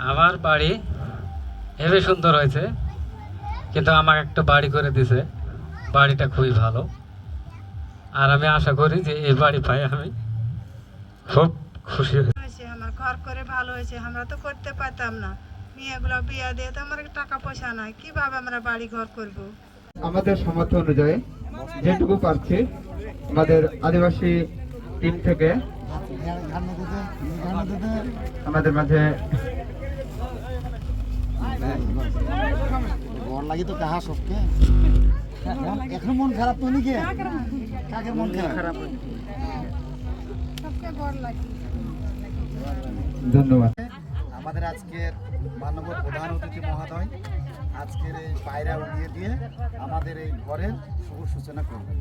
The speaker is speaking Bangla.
আমার বাড়ি হেবি সুন্দর হয়েছে, কিন্তু আমাকে একটা বাড়ি করে দিছে। বাড়িটা খুবই ভালো, আর আমি আশা করি যে এই বাড়ি পাই আমি খুব খুশি হয়েছে। আমার ঘর করে ভালো হয়েছে, আমরা তো করতে পারতাম না। মেয়েগুলো বিয়া দিয়ে তো আমার টাকা পয়সা নাই, কিভাবে আমরা বাড়ি ঘর করব। আমাদের সামর্থ্য অনুযায়ী যেটুকু পারছি আমাদের আদিবাসী টিম থেকে আমাদের মাঝে লাগি তো কাহা সবকে এখন মন খারাপ তো নাকি কাকের মন খারাপ ধন্যবাদ। আমাদের আজকের মাননীয় প্রধান অতিথি মহোদয় আজকের এই পায়রা উড়িয়ে দিয়ে আমাদের এই ঘরের শুভ সূচনা করবেন।